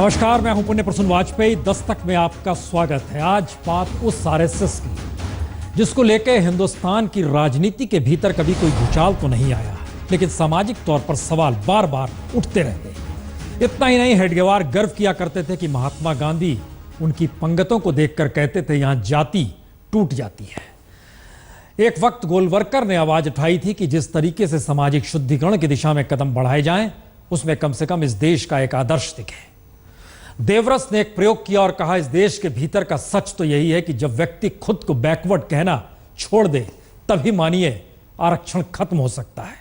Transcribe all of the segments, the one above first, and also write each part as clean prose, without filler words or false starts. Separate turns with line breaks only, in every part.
नमस्कार, मैं हूं पुण्य प्रसून वाजपेयी। दस्तक में आपका स्वागत है। आज बात उस आरएसएस की जिसको लेकर हिंदुस्तान की राजनीति के भीतर कभी कोई भूचाल तो नहीं आया, लेकिन सामाजिक तौर पर सवाल बार बार उठते रहते। इतना ही नहीं, हेडगेवार गर्व किया करते थे कि महात्मा गांधी उनकी पंगतों को देखकर कहते थे यहां जाति टूट जाती है। एक वक्त गोलवरकर ने आवाज उठाई थी कि जिस तरीके से सामाजिक शुद्धिकरण की दिशा में कदम बढ़ाए जाएं, उसमें कम से कम इस देश का एक आदर्श दिखे। देवरस ने एक प्रयोग किया और कहा, इस देश के भीतर का सच तो यही है कि जब व्यक्ति खुद को बैकवर्ड कहना छोड़ दे, तभी मानिए आरक्षण खत्म हो सकता है।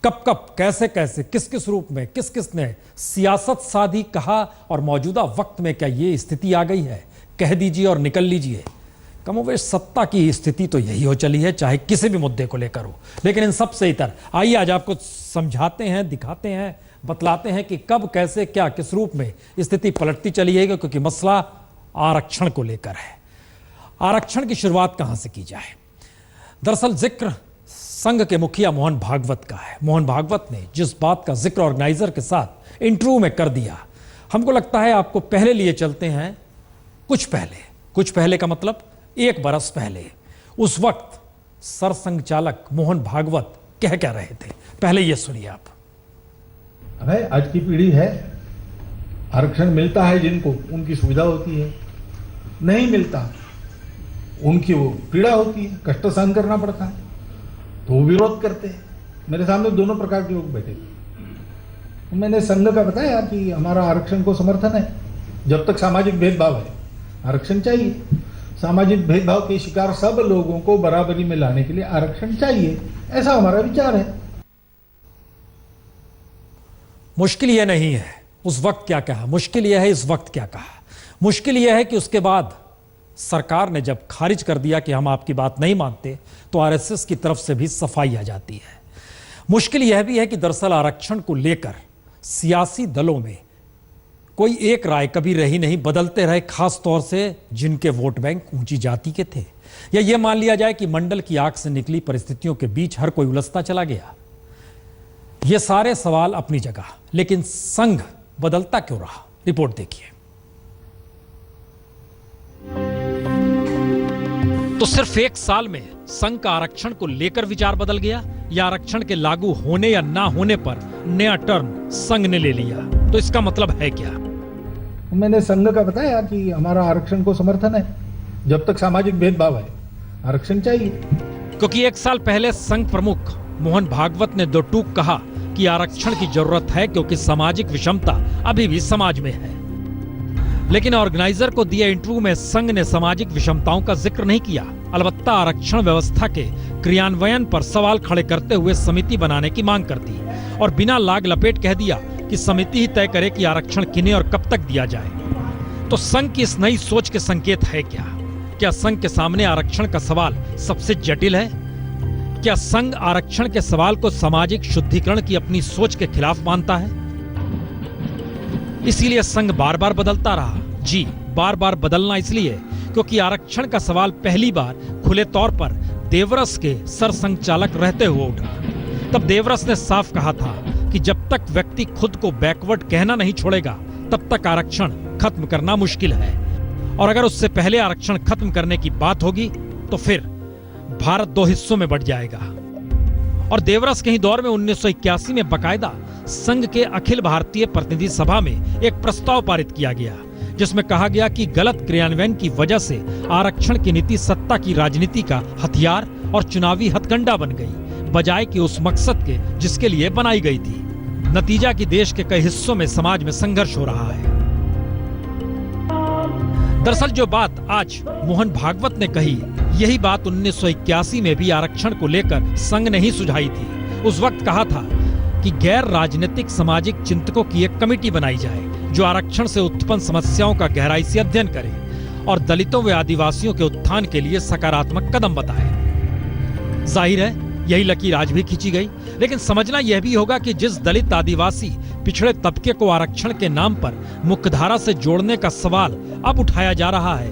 कब कब, कैसे कैसे, किस किस रूप में, किस किस ने सियासत साधी कहा, और मौजूदा वक्त में क्या ये स्थिति आ गई है? कह दीजिए और निकल लीजिए। कमोवेश सत्ता की स्थिति तो यही हो चली है, चाहे किसी भी मुद्दे को लेकर हो। लेकिन इन सबसे इतर आइए आज आपको समझाते हैं, दिखाते हैं, बतलाते हैं कि कब, कैसे, क्या, किस रूप में स्थिति पलटती चली है, क्योंकि मसला आरक्षण को लेकर है। आरक्षण की शुरुआत कहां से की जाए? दरअसल जिक्र संघ के मुखिया मोहन भागवत का है। मोहन भागवत ने जिस बात का जिक्र ऑर्गेनाइजर के साथ इंटरव्यू में कर दिया, हमको लगता है आपको पहले लिए चलते हैं कुछ पहले का मतलब 1 बरस पहले। उस वक्त सरसंघ चालक मोहन भागवत कह रहे थे, पहले ये सुनिए आप।
अरे आज की पीढ़ी है, आरक्षण मिलता है जिनको, उनकी सुविधा होती है, नहीं मिलता उनकी वो पीड़ा होती है, कष्ट सहन करना पड़ता है, तो वो विरोध करते हैं। मेरे सामने दोनों प्रकार के लोग बैठे थे। मैंने संघ का बताया कि हमारा आरक्षण को समर्थन है, जब तक सामाजिक भेदभाव है आरक्षण चाहिए। सामाजिक भेदभाव के शिकार सब लोगों को बराबरी में लाने के लिए आरक्षण चाहिए, ऐसा हमारा विचार है।
मुश्किल यह नहीं है उस वक्त क्या कहा, मुश्किल यह है इस वक्त क्या कहा। मुश्किल यह है कि उसके बाद सरकार ने जब खारिज कर दिया कि हम आपकी बात नहीं मानते, तो आरएसएस की तरफ से भी सफाई आ जाती है। मुश्किल यह भी है कि दरअसल आरक्षण को लेकर सियासी दलों में कोई एक राय कभी रही नहीं, बदलते रहे, खास तौर से जिनके वोट बैंक ऊंची जाति के थे। या यह मान लिया जाए कि मंडल की आग से निकली परिस्थितियों के बीच हर कोई उलझता चला गया। ये सारे सवाल अपनी जगह, लेकिन संघ बदलता क्यों रहा? रिपोर्ट देखिए। तो सिर्फ 1 साल में संघ का आरक्षण को लेकर विचार बदल गया, या आरक्षण के लागू होने या ना होने पर नया टर्न संघ ने ले लिया? तो इसका मतलब है क्या?
मैंने संघ का बताया कि हमारा आरक्षण को समर्थन है, जब तक सामाजिक भेदभाव है आरक्षण चाहिए।
क्योंकि 1 साल पहले संघ प्रमुख मोहन भागवत ने 2 टूक कहा कि आरक्षण की जरूरत है क्योंकि सामाजिक विषमता अभी भी समाज में है। लेकिन ऑर्गेनाइजर को दिए इंटरव्यू में संघ ने सामाजिक विषमताओं का जिक्र नहीं किया। अलबत्ता आरक्षण व्यवस्था के क्रियान्वयन पर सवाल खड़े करते हुए समिति बनाने की मांग कर दी, और बिना लाग लपेट कह दिया कि समिति ही तय करे कि आरक्षण किन्हें और कब तक दिया जाए। तो संघ की इस नई सोच के संकेत है क्या? क्या संघ के सामने आरक्षण का सवाल सबसे जटिल है? क्या संघ आरक्षण के सवाल को सामाजिक शुद्धिकरण की अपनी सोच के खिलाफ मानता है? इसीलिए संघ बार बार बदलता रहा। जी, बार बार बदलना इसलिए क्योंकि आरक्षण का सवाल पहली बार खुले तौर पर देवरस के सरसंघ चालक रहते हुए उठा। तब देवरस ने साफ कहा था कि जब तक व्यक्ति खुद को बैकवर्ड कहना नहीं छोड़ेगा, तब तक आरक्षण खत्म करना मुश्किल है। और अगर उससे पहले आरक्षण खत्म करने की बात होगी, तो फिर भारत 2 हिस्सों में बंट जाएगा। और देवरस के ही दौर में 1981 में बकायदा संघ के अखिल भारतीय प्रतिनिधि सभा में एक प्रस्ताव पारित किया गया, जिसमें कहा गया कि गलत क्रियान्वयन की वजह से आरक्षण की नीति सत्ता की राजनीति का हथियार और चुनावी हथकंडा बन गई, बजाय कि उस मकसद के जिसके लिए बनाई गई थी। नतीजा कि देश के कई हिस्सों में समाज में संघर्ष हो रहा है। दरअसल जो बात आज मोहन भागवत ने कही, यही बात 1981 में भी आरक्षण को लेकर संघ ने ही सुझाई थी। उस वक्त कहा था कि गैर राजनीतिक सामाजिक चिंतकों की एक कमेटी बनाई जाए, जो आरक्षण से उत्पन्न समस्याओं का गहराई से अध्ययन करे और दलितों व आदिवासियों के उत्थान के लिए सकारात्मक कदम बताए। जाहिर है यही लकीर आज भी खींची गई, लेकिन समझना यह भी होगा कि जिस दलित, आदिवासी, पिछड़े तबके को आरक्षण के नाम पर मुख्यधारा से जोड़ने का सवाल अब उठाया जा रहा है,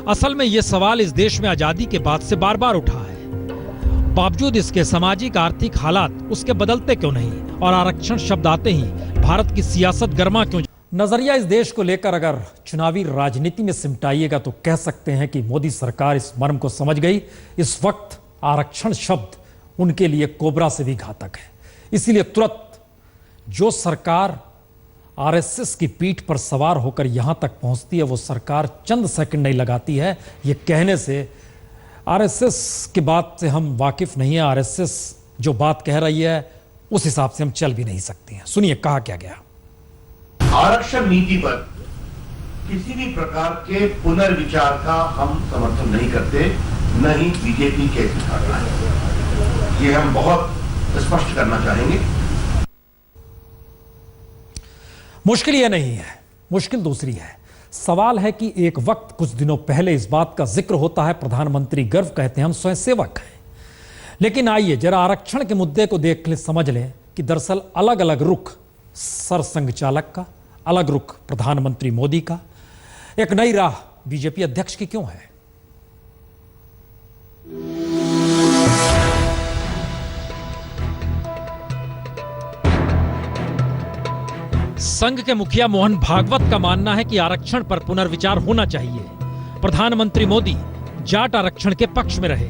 असल में यह सवाल इस देश में आजादी के बाद से बार बार उठा है। बावजूद इसके सामाजिक आर्थिक हालात उसके बदलते क्यों नहीं, और आरक्षण शब्द आते ही भारत की सियासत गर्मा क्यों? नजरिया इस देश को लेकर अगर चुनावी राजनीति में सिमटाइएगा तो कह सकते हैं कि मोदी सरकार इस मर्म को समझ गई। इस वक्त आरक्षण शब्द उनके लिए कोबरा से भी घातक है। इसीलिए तुरंत जो सरकार आरएसएस की पीठ पर सवार होकर यहां तक पहुंचती है, वो सरकार चंद सेकंड नहीं लगाती है। ये कहने से आरएसएस की बात से हम वाकिफ नहीं है। आरएसएस जो बात कह रही है उस हिसाब से हम चल भी नहीं सकते हैं। सुनिए कहा क्या गया।
आरक्षण नीति पर किसी भी प्रकार के पुनर्विचार का हम समर्थन नहीं करते, न ही बीजेपी कैसे कर रहा है, ये हम बहुत स्पष्ट करना चाहेंगे।
मुश्किल यह नहीं है, मुश्किल दूसरी है। सवाल है कि एक वक्त कुछ दिनों पहले इस बात का जिक्र होता है, प्रधानमंत्री गर्व कहते हैं हम स्वयंसेवक हैं। लेकिन आइए जरा आरक्षण के मुद्दे को देख ले, समझ लें कि दरअसल अलग अलग रुख सरसंघ चालक का, अलग रुख प्रधानमंत्री मोदी का, एक नई राह बीजेपी अध्यक्ष की क्यों है। संघ के मुखिया मोहन भागवत का मानना है कि आरक्षण पर पुनर्विचार होना चाहिए। प्रधानमंत्री मोदी जाट आरक्षण के पक्ष में रहे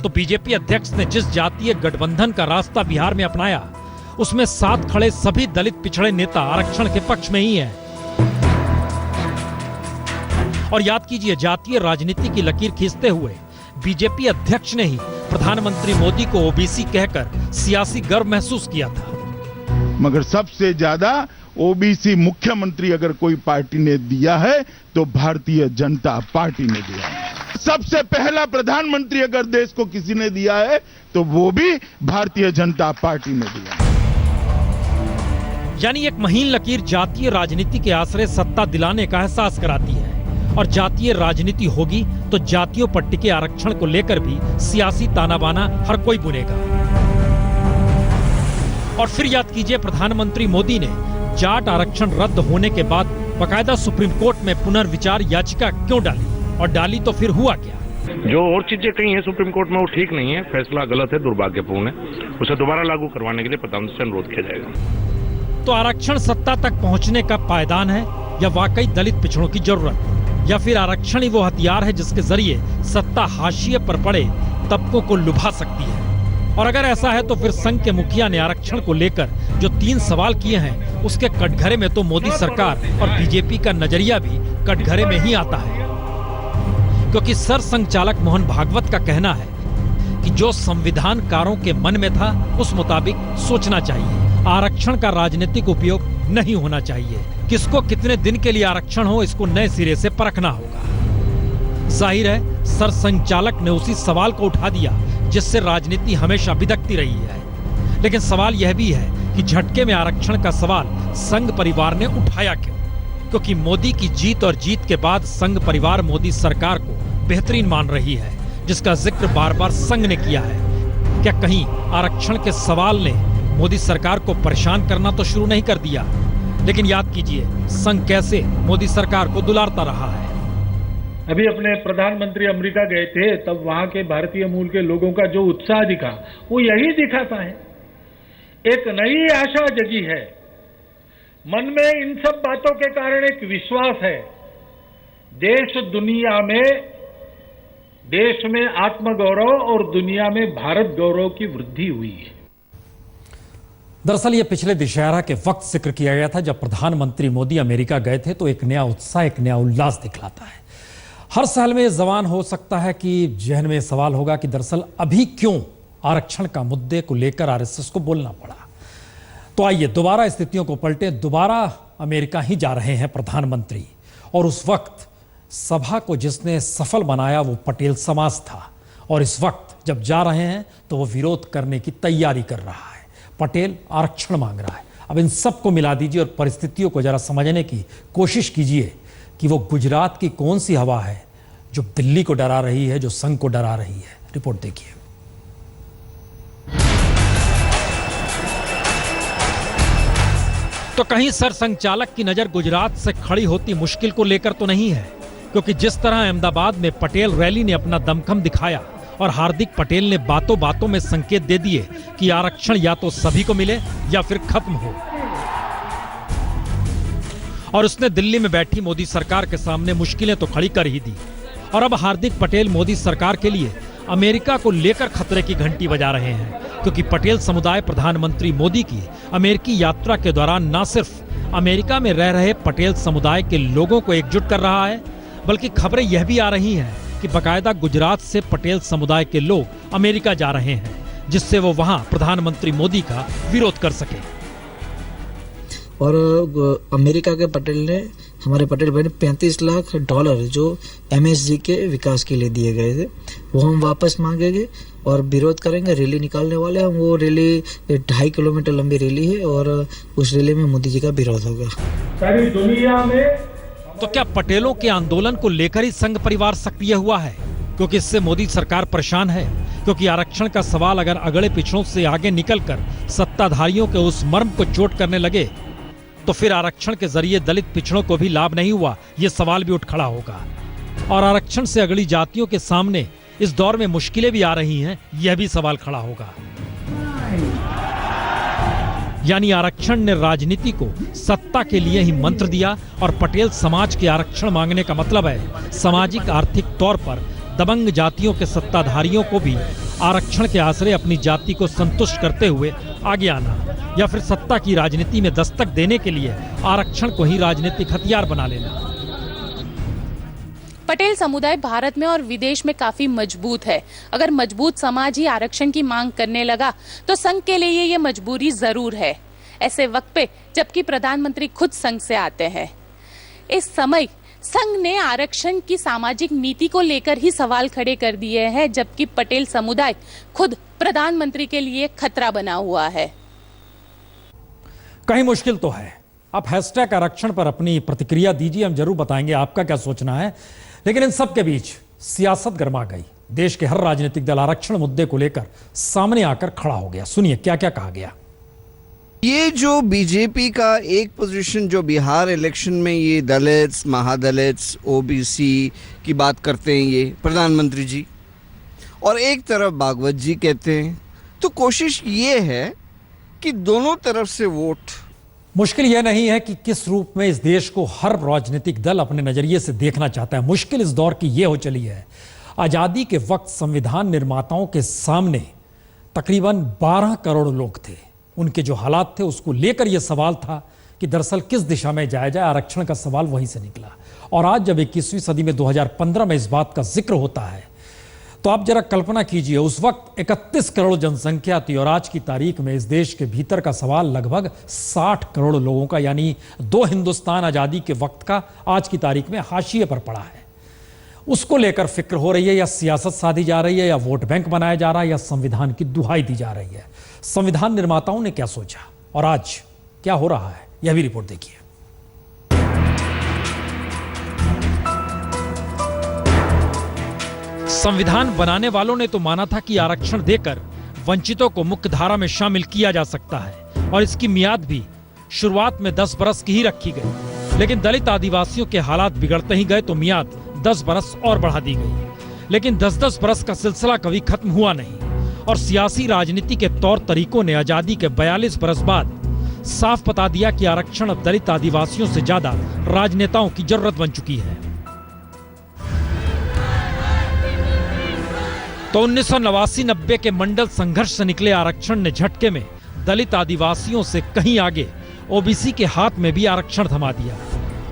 तो बीजेपी अध्यक्ष ने जिस जातीय गठबंधन का रास्ता बिहार में अपनाया, उसमें साथ खड़े सभी दलित पिछड़े नेता आरक्षण के पक्ष में ही हैं। और याद कीजिए, जातीय राजनीति की लकीर खींचते हुए बीजेपी अध्यक्ष ने ही प्रधानमंत्री मोदी को ओबीसी कहकर सियासी गर्व महसूस किया था।
मगर सबसे ज्यादा ओबीसी मुख्यमंत्री अगर कोई पार्टी ने दिया है तो भारतीय जनता पार्टी ने दिया है। सबसे पहला प्रधानमंत्री अगर देश को किसी ने दिया है तो वो भी भारतीय जनता पार्टी ने दिया है।
यानी एक महीन लकीर जातीय राजनीति के आश्रय सत्ता दिलाने का एहसास कराती है। और जातीय राजनीति होगी तो जातियों पर टिके आरक्षण को लेकर भी सियासी ताना बाना हर कोई बुनेगा। और फिर याद कीजिए, प्रधानमंत्री मोदी ने जाट आरक्षण रद्द होने के बाद बकायदा सुप्रीम कोर्ट में पुनर्विचार याचिका क्यों डाली, और डाली तो फिर हुआ क्या।
जो और चीजें कही हैं सुप्रीम कोर्ट में वो ठीक नहीं है, फैसला गलत है, दुर्भाग्यपूर्ण है। उसे दोबारा लागू करवाने के लिए प्रधानमंत्री से अनुरोध किया जाएगा।
तो आरक्षण सत्ता तक पहुंचने का पायदान है, या वाकई दलित पिछड़ों की जरूरत, या फिर आरक्षण ही वो हथियार है जिसके जरिए सत्ता हाशिए पर पड़े तबकों को लुभा सकती है। और अगर ऐसा है तो फिर संघ के मुखिया ने आरक्षण को लेकर जो 3 सवाल किए हैं, उसके कटघरे में तो मोदी सरकार और बीजेपी का नजरिया भी कटघरे में ही आता है। क्योंकि सरसंघ चालक मोहन भागवत का कहना है कि जो संविधानकारों के मन में था उस मुताबिक सोचना चाहिए। आरक्षण का राजनीतिक उपयोग नहीं होना चाहिए। किसको कितने दिन के लिए आरक्षण हो, इसको नए सिरे से परखना होगा। जाहिर है सरसंघ चालक ने उसी सवाल को उठा दिया जिससे राजनीति हमेशा बिदकती रही है। लेकिन सवाल यह भी है कि झटके में आरक्षण का सवाल संघ परिवार ने उठाया क्यों। क्योंकि मोदी की जीत और जीत के बाद संघ परिवार मोदी सरकार को बेहतरीन मान रही है, जिसका जिक्र बार बार संघ ने किया है। क्या कहीं आरक्षण के सवाल ने मोदी सरकार को परेशान करना तो शुरू नहीं कर दिया। लेकिन याद कीजिए, संघ कैसे मोदी सरकार को दुलारता रहा है।
अभी अपने प्रधानमंत्री अमेरिका गए थे, तब वहां के भारतीय मूल के लोगों का जो उत्साह दिखा वो यही दिखाता है। एक नई आशा जगी है मन में। इन सब बातों के कारण एक विश्वास है। देश दुनिया में, देश में आत्मगौरव और दुनिया में भारत गौरव की वृद्धि हुई है।
दरअसल ये पिछले दशहरा के वक्त जिक्र किया गया था, जब प्रधानमंत्री मोदी अमेरिका गए थे। तो एक नया उत्साह, एक नया उल्लास दिखलाता है। हर साल में जवान हो सकता है कि जहन में सवाल होगा कि दरअसल अभी क्यों आरक्षण का मुद्दे को लेकर आरएसएस को बोलना पड़ा। तो आइए दोबारा स्थितियों को पलटे। दोबारा अमेरिका ही जा रहे हैं प्रधानमंत्री, और उस वक्त सभा को जिसने सफल बनाया वो पटेल समाज था। और इस वक्त जब जा रहे हैं तो वो विरोध करने की तैयारी कर रहा है। पटेल आरक्षण मांग रहा है। अब इन सब को मिला दीजिए और परिस्थितियों को जरा समझने की कोशिश कीजिए कि वो गुजरात की कौन सी हवा है जो दिल्ली को डरा रही है, जो संघ को डरा रही है। रिपोर्ट देखिए। तो कहीं सरसंघ चालक की नजर गुजरात से खड़ी होती मुश्किल को लेकर तो नहीं है, क्योंकि जिस तरह अहमदाबाद में पटेल रैली ने अपना दमखम दिखाया और हार्दिक पटेल ने बातों बातों में संकेत दे दिए कि आरक्षण या तो सभी को मिले या फिर खत्म हो। और उसने दिल्ली में बैठी मोदी सरकार के सामने मुश्किलें तो खड़ी कर ही दी। और अब हार्दिक पटेल मोदी सरकार के लिए अमेरिका को लेकर खतरे की घंटी बजा रहे हैं, क्योंकि पटेल समुदाय प्रधानमंत्री मोदी की अमेरिकी यात्रा के दौरान न सिर्फ अमेरिका में रह रहे पटेल समुदाय के लोगों को एकजुट कर रहा है, बल्कि खबरें यह भी आ रही हैं कि बकायदा गुजरात से पटेल समुदाय के लोग अमेरिका जा रहे हैं, जिससे वो वहां प्रधानमंत्री मोदी का विरोध कर सके।
और अमेरिका के पटेल ने, हमारे पटेल भाई ने $35 लाख जो MSG के विकास के लिए दिए गए थे, वो हम वापस मांगेंगे और विरोध करेंगे। रैली निकालने वाले हैं। वो रैली 2.5 किलोमीटर लंबी रैली है और उस रैली में मोदी जी का विरोध होगा।
सारी दुनिया में
तो क्या पटेलों के आंदोलन को लेकर ही संघ परिवार सक्रिय हुआ है? क्योंकि इससे मोदी सरकार परेशान है, क्योंकि आरक्षण का सवाल अगर अगड़े पिछड़ों से आगे निकलकर सत्ताधारियों के उस मर्म को चोट करने लगे तो फिर आरक्षण के जरिए दलित पिछड़ों को भी लाभ नहीं हुआ, ये सवाल भी उठ खड़ा होगा। और आरक्षण से अगली जातियों के सामने इस दौर में मुश्किलें भी आ रही हैं, यह भी सवाल खड़ा होगा। यानी आरक्षण ने राजनीति को सत्ता के लिए ही मंत्र दिया और पटेल समाज के आरक्षण मांगने का मतलब है सामाजिक आर्थिक तौर पर दबंग जातियों के सत्ताधारियों को भी आरक्षण के आश्रय अपनी जाति को संतुष्ट करते हुए आगे आना, या फिर सत्ता की राजनीति में दस्तक देने के लिए आरक्षण को ही राजनीतिक हथियार बना लेना।
पटेल समुदाय भारत में और विदेश में काफी मजबूत है। अगर मजबूत समाज ही आरक्षण की मांग करने लगा तो संघ के लिए ये मजबूरी जरूर है, ऐसे वक्त पे जबकि प्रधानमंत्री खुद संघ से आते हैं। इस समय संघ ने आरक्षण की सामाजिक नीति को लेकर ही सवाल खड़े कर दिए हैं, जबकि पटेल समुदाय खुद प्रधानमंत्री के लिए खतरा बना हुआ है।
कहीं मुश्किल तो है। आप हैशटैग आरक्षण पर अपनी प्रतिक्रिया दीजिए, हम जरूर बताएंगे आपका क्या सोचना है। लेकिन इन सब के बीच सियासत गर्मा गई। देश के हर राजनीतिक दल आरक्षण मुद्दे को लेकर सामने आकर खड़ा हो गया। सुनिए क्या क्या कहा गया।
ये जो बीजेपी का एक पोजीशन जो बिहार इलेक्शन में ये दलित्स, महादलित्स, ओबीसी की बात करते हैं ये प्रधानमंत्री जी, और एक तरफ भागवत जी कहते हैं, तो कोशिश ये है कि दोनों तरफ से वोट।
मुश्किल यह नहीं है कि किस रूप में इस देश को हर राजनीतिक दल अपने नजरिए से देखना चाहता है। मुश्किल इस दौर की यह हो चली है, आजादी के वक्त संविधान निर्माताओं के सामने तकरीबन 12 करोड़ लोग थे। उनके जो हालात थे उसको लेकर यह सवाल था कि दरअसल किस दिशा में जाया जाए। आरक्षण का सवाल वहीं से निकला। और आज जब 21वीं सदी में 2015 में इस बात का जिक्र होता है तो आप जरा कल्पना कीजिए, उस वक्त 31 करोड़ जनसंख्या थी और आज की तारीख में इस देश के भीतर का सवाल लगभग 60 करोड़ लोगों का, यानी 2 हिंदुस्तान आजादी के वक्त का आज की तारीख में हाशिए पर पड़ा है। उसको लेकर फिक्र हो रही है, या सियासत साधी जा रही है, या वोट बैंक बनाया जा रहा है, या संविधान की दुहाई दी जा रही है। संविधान निर्माताओं ने क्या सोचा और आज क्या हो रहा है, यह भी रिपोर्ट देखिए। संविधान बनाने वालों ने तो माना था कि आरक्षण देकर वंचितों को मुख्य धारा में शामिल किया जा सकता है और इसकी मियाद भी शुरुआत में 10 बरस की ही रखी गई। लेकिन दलित आदिवासियों के हालात बिगड़ते ही गए तो मियाद 10 बरस और बढ़ा दी गई। लेकिन 10-10 बरस का सिलसिला कभी खत्म हुआ नहीं और सियासी राजनीति के तौर तरीकों ने आजादी के 42 बरस बाद साफ बता दिया कि आरक्षण अब दलित आदिवासियों से ज्यादा राजनेताओं की जरूरत बन चुकी है। तो 1989-90 के मंडल संघर्ष से निकले आरक्षण ने झटके में दलित आदिवासियों से कहीं आगे ओबीसी के हाथ में भी आरक्षण थमा दिया।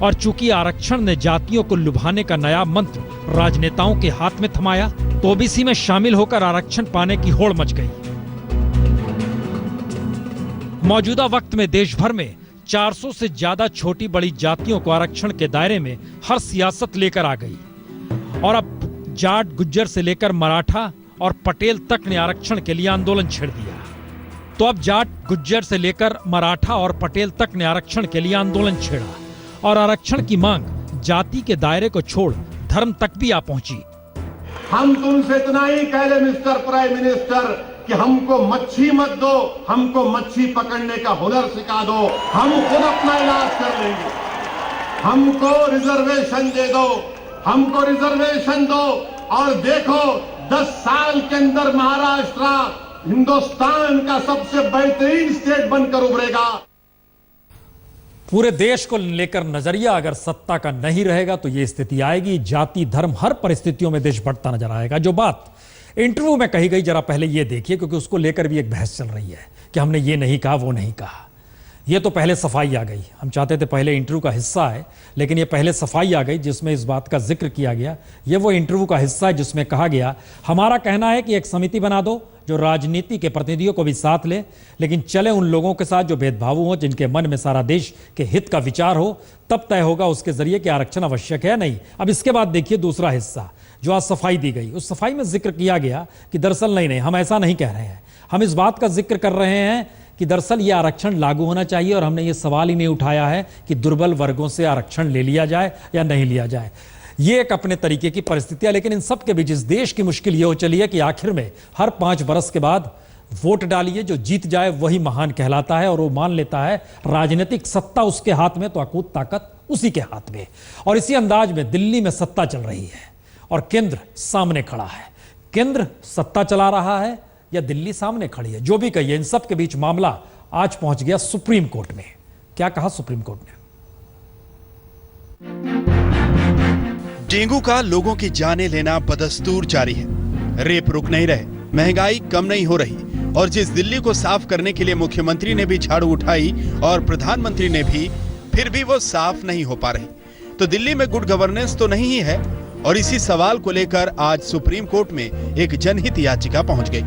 और चूंकि आरक्षण ने जातियों को लुभाने का नया मंत्र राजनेताओं के हाथ में थमाया तो ओबीसी में शामिल होकर आरक्षण पाने की होड़ मच गई। मौजूदा वक्त में देश भर में 400 से ज्यादा छोटी बड़ी जातियों को आरक्षण के दायरे में हर सियासत लेकर आ गई और अब जाट, गुज्जर से लेकर मराठा और पटेल तक ने आरक्षण के लिए आंदोलन छेड़ दिया। तो अब जाट, गुज्जर से लेकर मराठा और पटेल तक ने आरक्षण के लिए आंदोलन छेड़ा और आरक्षण की मांग जाति के दायरे को छोड़ धर्म तक भी आ पहुंची।
हम तुमसे इतना ही कह रहे मिस्टर प्राइम मिनिस्टर कि हमको मच्छी मत दो, हमको मच्छी पकड़ने का हुनर सिखा दो, हम खुद अपना इलाज कर लेंगे। हमको रिजर्वेशन दे दो, हमको रिजर्वेशन दो और देखो 10 साल के अंदर महाराष्ट्र हिंदुस्तान का सबसे बेहतरीन स्टेट बनकर उभरेगा।
पूरे देश को लेकर नजरिया अगर सत्ता का नहीं रहेगा तो यह स्थिति आएगी। जाति धर्म हर परिस्थितियों में देश बढ़ता नजर आएगा। जो बात इंटरव्यू में कही गई, जरा पहले यह देखिए, क्योंकि उसको लेकर भी एक बहस चल रही है कि हमने ये नहीं कहा, वो नहीं कहा। ये तो पहले सफाई आ गई। हम चाहते थे पहले इंटरव्यू का हिस्सा है, लेकिन ये पहले सफाई आ गई जिसमें इस बात का जिक्र किया गया। ये वो इंटरव्यू का हिस्सा है जिसमें कहा गया, हमारा कहना है कि एक समिति बना दो जो राजनीति के प्रतिनिधियों को भी साथ ले, लेकिन चले उन लोगों के साथ जो भेदभावु हो, जिनके मन में सारा देश के हित का विचार हो, तब तय होगा उसके जरिए कि आरक्षण आवश्यक है नहीं। अब इसके बाद देखिए दूसरा हिस्सा जो आज सफाई दी गई। उस सफाई में जिक्र किया गया कि दरअसल नहीं, हम ऐसा नहीं कह रहे हैं, हम इस बात का जिक्र कर रहे हैं कि दरअसल ये आरक्षण लागू होना चाहिए और हमने ये सवाल ही नहीं उठाया है कि दुर्बल वर्गों से आरक्षण ले लिया जाए या नहीं लिया जाए। ये एक अपने तरीके की परिस्थितियां, लेकिन इन सब के बीच इस देश की मुश्किल ये हो चली है कि आखिर में हर 5 बरस के बाद वोट डालिए, जो जीत जाए वही महान कहलाता है और वो मान लेता है राजनीतिक सत्ता उसके हाथ में तो अकूत ताकत उसी के हाथ में। और इसी अंदाज में दिल्ली में सत्ता चल रही है और केंद्र सामने खड़ा है। केंद्र सत्ता चला रहा है या दिल्ली सामने खड़ी है, जो भी कहिए, इन सब के बीच मामला आज पहुंच गया सुप्रीम कोर्ट में। क्या कहा सुप्रीम कोर्ट ने?
डेंगू का लोगों की जानें लेना बदस्तूर जारी है। रेप रुक नहीं रहे, महंगाई कम नहीं हो रही, और जिस दिल्ली को साफ करने के लिए मुख्यमंत्री ने भी झाड़ू उठाई और प्रधानमंत्री ने भी, फिर भी वो साफ नहीं हो पा रही। तो दिल्ली में गुड गवर्नेंस तो नहीं ही है, और इसी सवाल को लेकर आज सुप्रीम कोर्ट में एक जनहित याचिका पहुंच गई।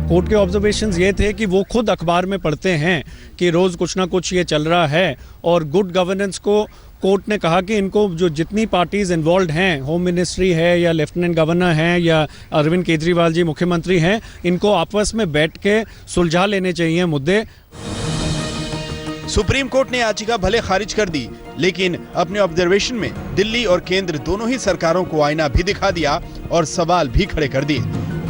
कोर्ट के ऑब्जर्वेशंस ये थे कि वो खुद अखबार में पढ़ते हैं कि रोज कुछ ना कुछ ये चल रहा है, और गुड गवर्नेंस को कोर्ट ने कहा कि इनको जो जितनी पार्टीज इन्वॉल्व हैं, होम मिनिस्ट्री है या लेफ्टिनेंट गवर्नर हैं या अरविंद केजरीवाल जी मुख्यमंत्री हैं, इनको आपस में बैठ के सुलझा लेने चाहिए मुद्दे।
सुप्रीम कोर्ट ने याचिका भले खारिज कर दी, लेकिन अपने ऑब्जर्वेशन में दिल्ली और केंद्र दोनों ही सरकारों को आईना भी दिखा दिया और सवाल भी खड़े कर दिए,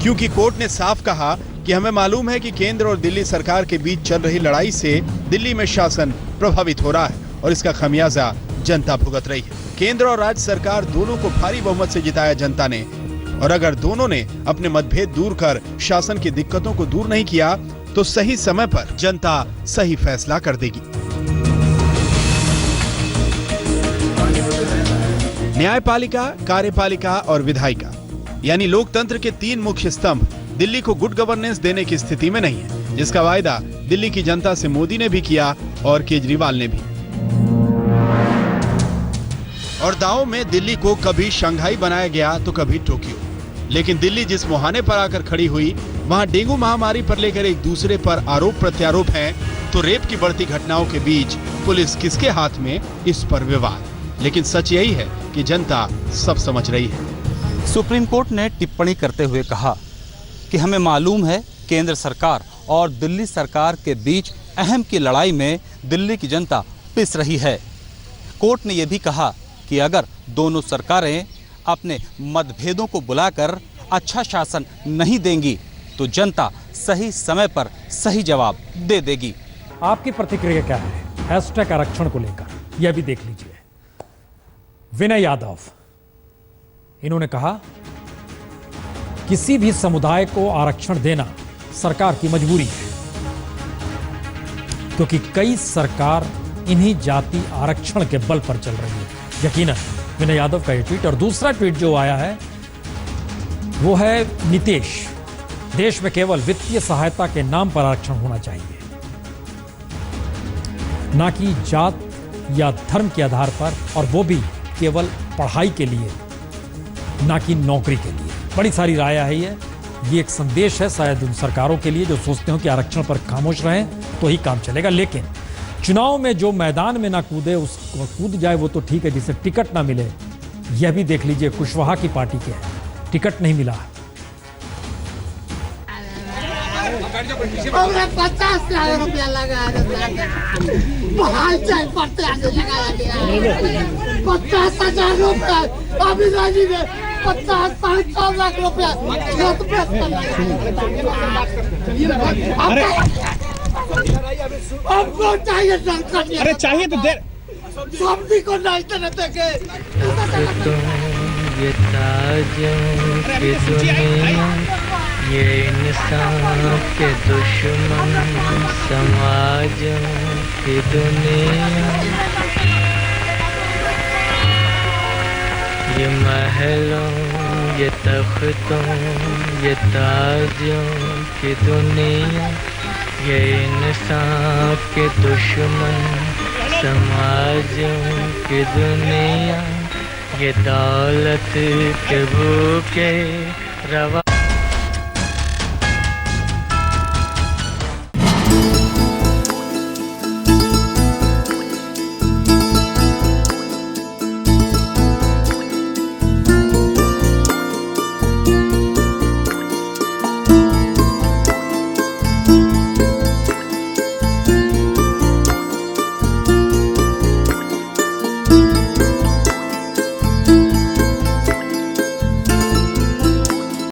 क्योंकि कोर्ट ने साफ कहा कि हमें मालूम है कि केंद्र और दिल्ली सरकार के बीच चल रही लड़ाई से दिल्ली में शासन प्रभावित हो रहा है और इसका खमियाजा जनता भुगत रही है। केंद्र और राज्य सरकार दोनों को भारी बहुमत से जिताया जनता ने, और अगर दोनों ने अपने मतभेद दूर कर शासन की दिक्कतों को दूर नहीं किया तो सही समय पर जनता सही फैसला कर देगी। न्यायपालिका, कार्यपालिका और विधायिका यानी लोकतंत्र के 3 मुख्य स्तंभ दिल्ली को गुड गवर्नेंस देने की स्थिति में नहीं है, जिसका वायदा दिल्ली की जनता से मोदी ने भी किया और केजरीवाल ने भी। और दांव में दिल्ली को कभी शंघाई बनाया गया तो कभी टोक्यो, लेकिन दिल्ली जिस मुहाने पर आकर खड़ी हुई, वहां डेंगू महामारी पर लेकर एक दूसरे पर आरोप प्रत्यारोप हैं, तो रेप की बढ़ती घटनाओं के बीच पुलिस किसके हाथ में, इस पर विवाद। लेकिन सच यही है कि जनता सब समझ रही है।
सुप्रीम कोर्ट ने टिप्पणी करते हुए कहा कि हमें मालूम है केंद्र सरकार और दिल्ली सरकार के बीच अहम की लड़ाई में दिल्ली की जनता पिस रही है। कोर्ट ने यह भी कहा कि अगर दोनों सरकारें अपने मतभेदों को बुलाकर अच्छा शासन नहीं देंगी तो जनता सही समय पर सही जवाब दे देगी।
आपकी प्रतिक्रिया क्या है हैशटैग आरक्षण को लेकर? यह भी देख लीजिए। विनय यादव, इन्होंने कहा किसी भी समुदाय को आरक्षण देना सरकार की मजबूरी है, क्योंकि कई सरकार इन्हीं जाति आरक्षण के बल पर चल रही है। यकीनन विनय यादव का ये ट्वीट। और दूसरा ट्वीट जो आया है वो है नीतीश, देश में केवल वित्तीय सहायता के नाम पर आरक्षण होना चाहिए, ना कि जात या धर्म के आधार पर, और वो भी केवल पढ़ाई के लिए, ना कि नौकरी के लिए। बड़ी सारी राय है ये एक संदेश है शायद उन सरकारों के लिए जो सोचते हो कि आरक्षण पर खामोश रहें तो ही काम चलेगा। लेकिन चुनाव में जो मैदान में ना कूदे उसको कूद जाए वो तो ठीक है, जिसे टिकट ना मिले। यह भी देख लीजिए, कुशवाहा की पार्टी के हैं, टिकट नहीं मिला।
50,000 रुपया लगा 50,000 रुपया अभी राजी ने 50-5 लाख रुपया हमको चाहिए सरकार।
अरे चाहिए तो दे,
सब्जी को नहीं देने देंगे।
ये ताजों की दुनिया, ये इंसान के दुश्मन समाजों की दुनिया, ये महलों ये तख्तों ये ताजों की दुनिया, ये इंसान के दुश्मन समाजों की दुनिया, ये दौलत के भूखे रवा